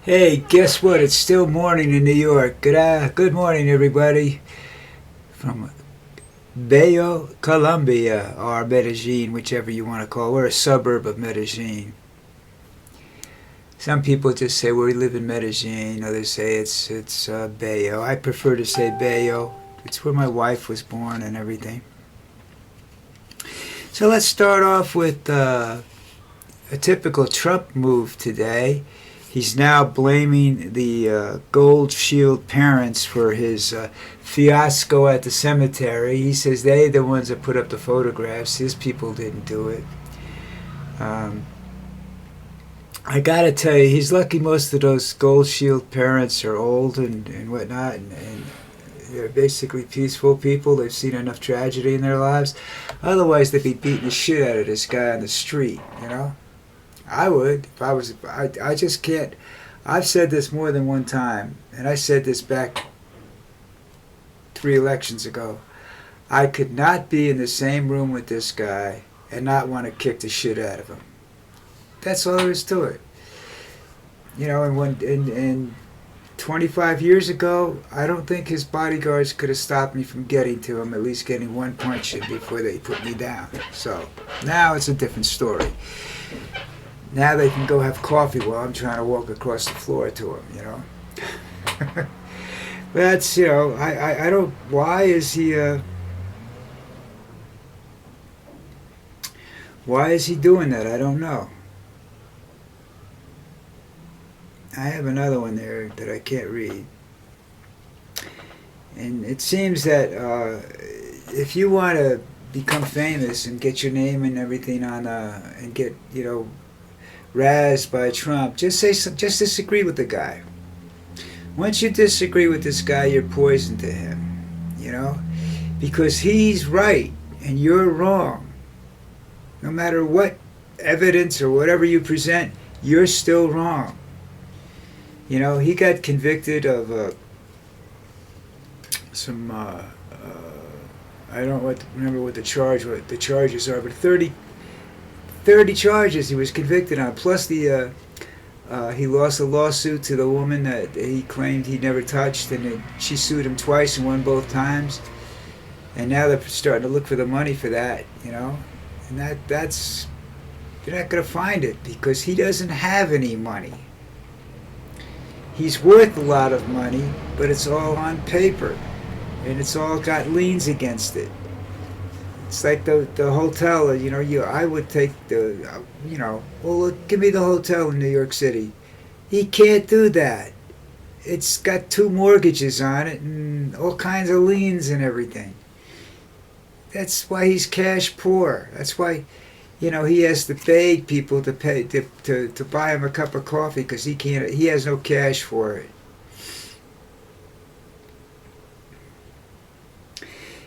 Hey, guess what? It's still morning in New York. Good morning, everybody. From Bayo, Colombia, or Medellin, whichever you want to call it. We're a suburb of Medellin. Some people just say we live in Medellin. Others say it's Bayo. I prefer to say Bayo. It's where my wife was born and everything. So let's start off with a typical Trump move today. He's now blaming the Gold Shield parents for his fiasco at the cemetery. He says they're the ones that put up the photographs. His people didn't do it. Um, I gotta tell you, he's lucky most of those Gold Shield parents are old and whatnot, and they're basically peaceful people. They've seen enough tragedy in their lives. Otherwise, they'd be beating the shit out of this guy on the street, you know? I would if I was. I just can't. I've said this more than one time, and I said this back 3 elections ago. I could not be in the same room with this guy and not want to kick the shit out of him. That's all there is to it. You know, and 25 years ago, I don't think his bodyguards could have stopped me from getting to him, at least getting one punch in before they put me down. So now it's a different story. Now they can go have coffee while I'm trying to walk across the floor to him, you know. That's, you know, I don't, why is he doing that? I don't know. I have another one there that I can't read. And it seems that if you want to become famous and get your name and everything on, and get, you know, razzed by Trump, just disagree with the guy. Once you disagree with this guy, you're poison to him, you know, because he's right and you're wrong. No matter what evidence or whatever you present, you're still wrong. You know, he got convicted of some I don't remember what the charges are, but 30 charges he was convicted on, plus the he lost a lawsuit to the woman that he claimed he never touched, and she sued him twice and won both times, and now they're starting to look for the money for that, you know, and that's you're not going to find it because he doesn't have any money. He's worth a lot of money, but it's all on paper, and it's all got liens against it. It's like the hotel, you know. I would take the, you know, well, look, give me the hotel in New York City. He can't do that. It's got 2 mortgages on it and all kinds of liens and everything. That's why he's cash poor. That's why, you know, he has to beg people to pay to buy him a cup of coffee because he can't. He has no cash for it.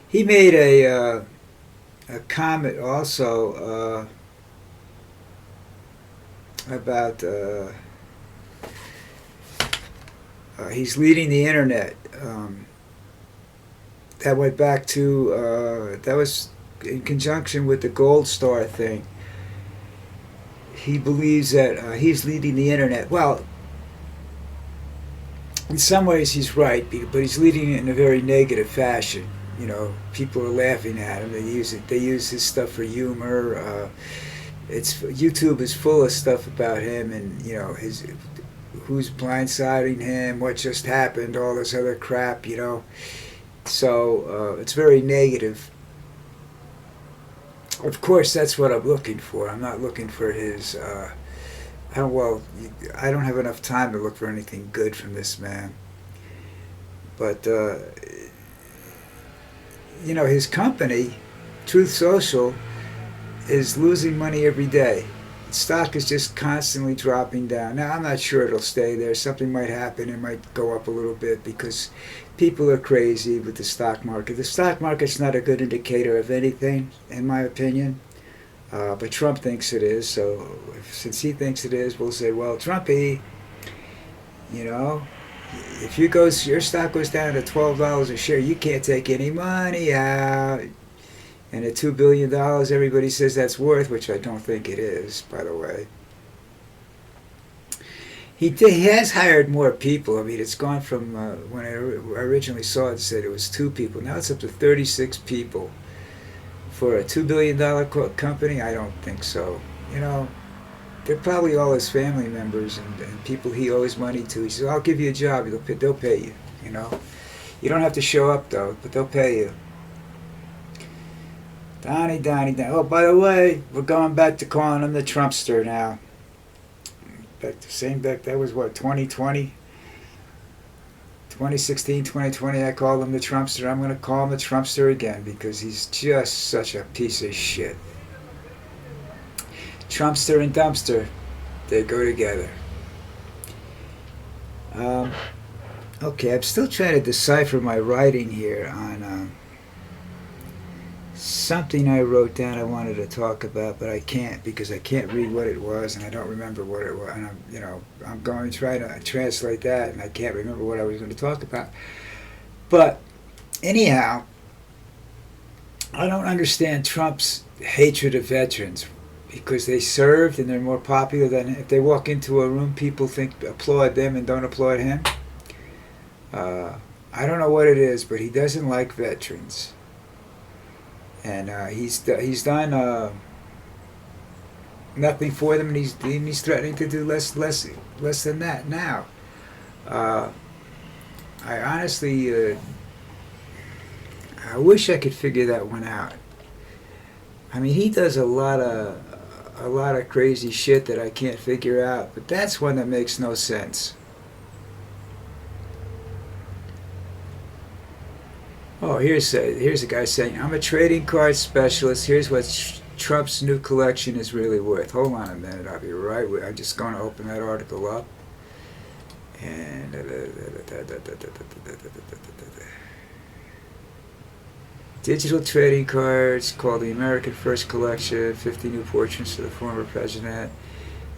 He made a comment also about he's leading the internet. That went back to that was in conjunction with the Gold Star thing. He believes that he's leading the internet. Well, in some ways he's right, but he's leading it in a very negative fashion. You know, people are laughing at him. They use his stuff for humor. YouTube is full of stuff about him, and you know who's blindsiding him, what just happened, all this other crap. You know, so it's very negative. Of course, that's what I'm looking for. I'm not looking for his. I don't have enough time to look for anything good from this man. But you know, his company, Truth Social, is losing money every day. Stock is just constantly dropping down. Now, I'm not sure it'll stay there. Something might happen. It might go up a little bit because people are crazy with the stock market. The stock market's not a good indicator of anything, in my opinion. But Trump thinks it is. So since he thinks it is, we'll say, well, Trumpy, you know, if your stock goes down to $12 a share, you can't take any money out. And at $2 billion, everybody says that's worth, which I don't think it is, by the way. He has hired more people. I mean, it's gone from when I originally saw it, it said it was 2 people. Now it's up to 36 people. For a $2 billion company, I don't think so. You know, they're probably all his family members and people he owes money to. He says, "I'll give you a job. They'll pay you." You know, you don't have to show up though, but they'll pay you. Donnie. Oh, by the way, we're going back to calling him the Trumpster now. That was what, 2020? 2016, 2020, I called him the Trumpster. I'm going to call him the Trumpster again because he's just such a piece of shit. Trumpster and dumpster, they go together. Okay, I'm still trying to decipher my writing here on something I wrote down I wanted to talk about, but I can't because I can't read what it was and I don't remember what it was. And I'm going to try to translate that and I can't remember what I was going to talk about. But anyhow, I don't understand Trump's hatred of veterans because they served and they're more popular than if they walk into a room, people applaud them and don't applaud him. I don't know what it is, but he doesn't like veterans. And he's done nothing for them, and he's threatening to do less than that now. I honestly, I wish I could figure that one out. I mean, he does a lot of crazy shit that I can't figure out, but that's one that makes no sense. Oh, here's a guy saying, "I'm a trading card specialist. Here's what Trump's new collection is really worth." Hold on a minute, I'll be right with. I'm just going to open that article up. And digital trading cards called the American First Collection, 50 new portraits of the former president.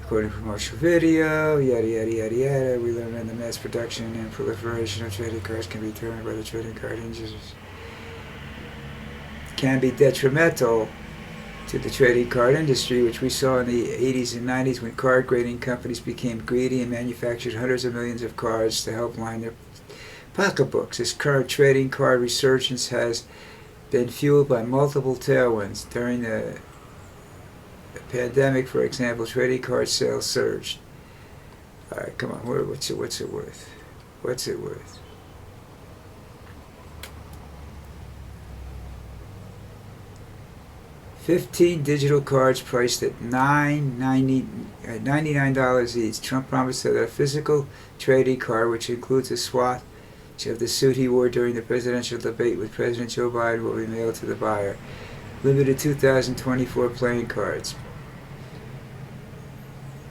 According to promotional video, yada yada yada yada, we learned that the mass production and proliferation of trading cards can be determined by the trading card industry. Can be detrimental to the trading card industry, which we saw in the 80s and 90s when card grading companies became greedy and manufactured hundreds of millions of cards to help line their pocketbooks. This current trading card resurgence has been fueled by multiple tailwinds. During the pandemic, for example, trading card sales surged. All right, come on, what's it worth? What's it worth? $15 digital cards priced at $99 each. Trump promised that a physical trading card, which includes a swatch of the suit he wore during the presidential debate with President Joe Biden, will be mailed to the buyer. Limited 2024 playing cards.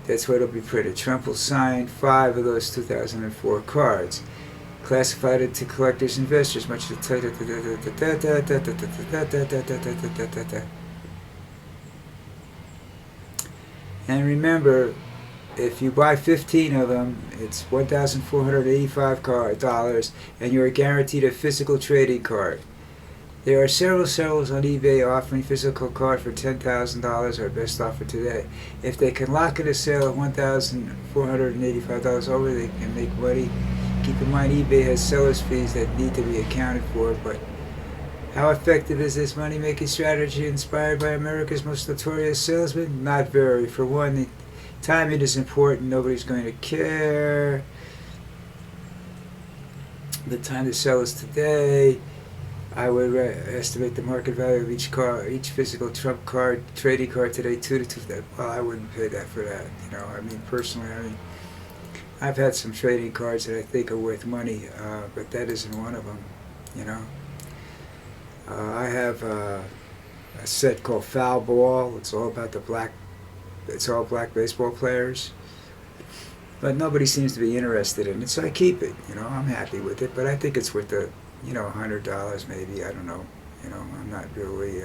That's what will be printed. Trump will sign 5 of those 2004 cards, classified into collectors' investors, much to and remember, if you buy 15 of them, it's $1,485, and you are guaranteed a physical trading card. There are several sellers on eBay offering physical card for $10,000, our best offer today. If they can lock in a sale at $1,485 over, they can make money. Keep in mind, eBay has seller's fees that need to be accounted for, but how effective is this money-making strategy inspired by America's most notorious salesman? Not very. For one, the timing is important. Nobody's going to care. The time to sell is today. I would estimate the market value of each physical Trump card, trading card today, well, I wouldn't pay that for that. I mean, personally, I've had some trading cards that I think are worth money, but that isn't one of them. I have a set called Foul Ball. It's all about it's all black baseball players. But nobody seems to be interested in it, so I keep it. I'm happy with it, but I think it's worth $100 maybe. I don't know. I'm not really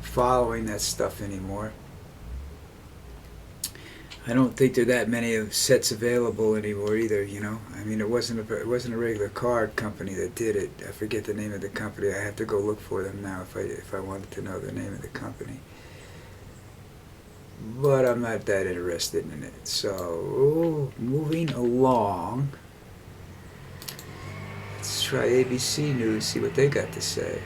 following that stuff anymore. I don't think there are that many of sets available anymore either. I mean, it wasn't a regular card company that did it. I forget the name of the company. I have to go look for them now if I wanted to know the name of the company. but I'm not that interested in it. So, moving along, let's try ABC News, see what they got to say.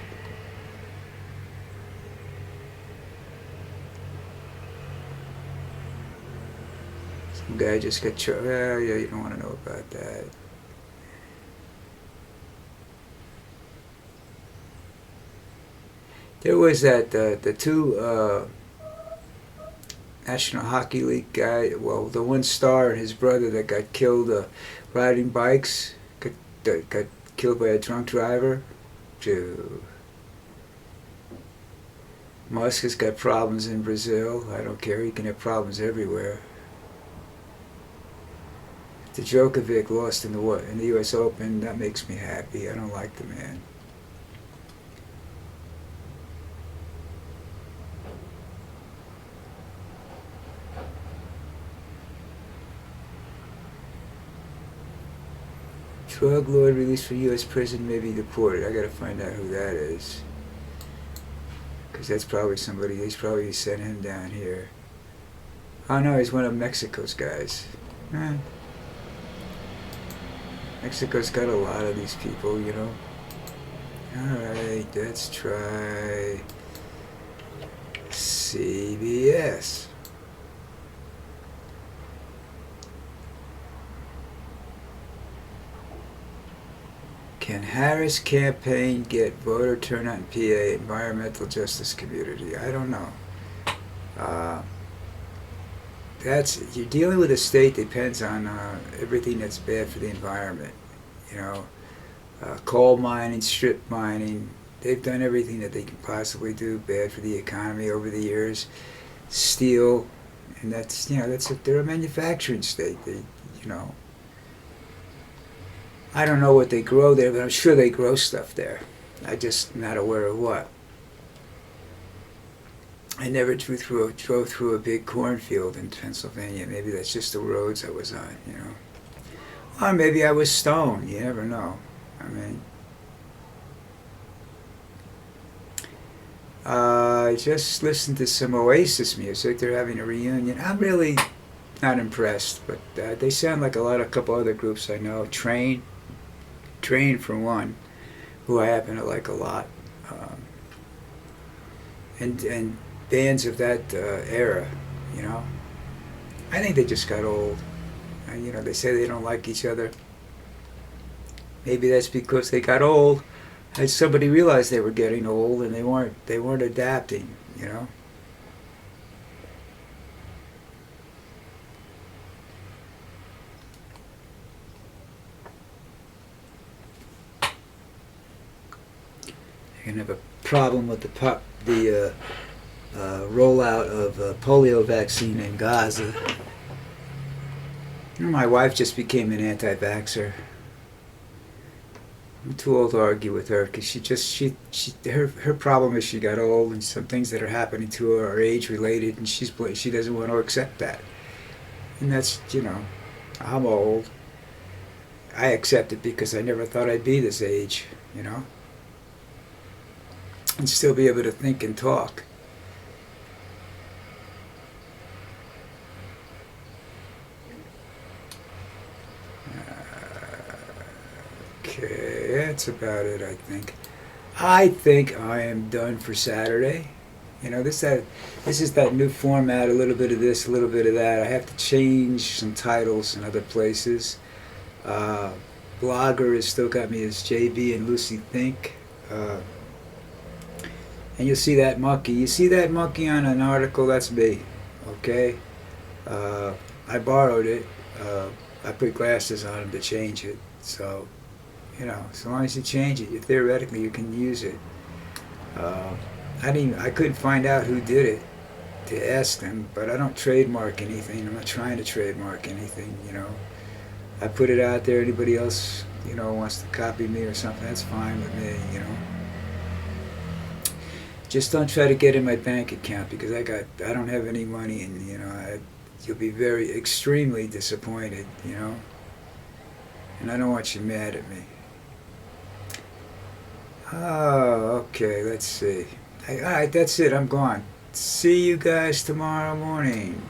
Some guy just got well, yeah, you don't want to know about that. There was the two National Hockey League guy, well, the one star and his brother that got killed riding bikes, got killed by a drunk driver. Dude. Musk has got problems in Brazil. I don't care. He can have problems everywhere. Djokovic lost in the U.S. Open. That makes me happy. I don't like the man. Drug lord released from U.S. prison may be deported. I gotta find out who that is. Because that's probably somebody, he's probably sent him down here. Oh no, he's one of Mexico's guys. Mexico's got a lot of these people, you know. Alright, let's try CBS. Can Harris campaign get voter turnout in PA environmental justice community? I don't know. You're dealing with a state that depends on everything that's bad for the environment. You know, coal mining, strip mining. They've done everything that they can possibly do bad for the economy over the years. Steel, and they're a manufacturing state. I don't know what they grow there, but I'm sure they grow stuff there. I'm just not aware of what. I never drove through a big cornfield in Pennsylvania. Maybe that's just the roads I was on, you know. Or maybe I was stoned. You never know. I mean, I just listened to some Oasis music. They're having a reunion. I'm really not impressed, but they sound like a couple other groups I know. Train for one, who I happen to like a lot, and bands of that era, you know. I think they just got old. And, you know, they say they don't like each other. Maybe that's because they got old. And somebody realized they were getting old, and they weren't adapting, you know. You're gonna have a problem with the rollout of polio vaccine in Gaza. You know, my wife just became an anti-vaxxer. I'm too old to argue with her because her problem is she got old, and some things that are happening to her are age related, and she doesn't want to accept that. And that's, you know, I'm old. I accept it because I never thought I'd be this age, you know, and still be able to think and talk. Okay, that's about it, I think. I think I am done for Saturday. You know, this is that new format, a little bit of this, a little bit of that. I have to change some titles in other places. Blogger has still got me as JB and Lucy Think. And you'll see that monkey. You see that monkey on an article? That's me. Okay? I borrowed it. I put glasses on him to change it. So, you know, as long as you change it, theoretically you can use it. I couldn't find out who did it to ask them, but I don't trademark anything. I'm not trying to trademark anything, you know. I put it out there. Anybody else, you know, wants to copy me or something, that's fine with me, you know. Just don't try to get in my bank account because I don't have any money, and, you know, you'll be extremely disappointed, you know. And I don't want you mad at me. Oh, okay, let's see. All right, that's it. I'm gone. See you guys tomorrow morning.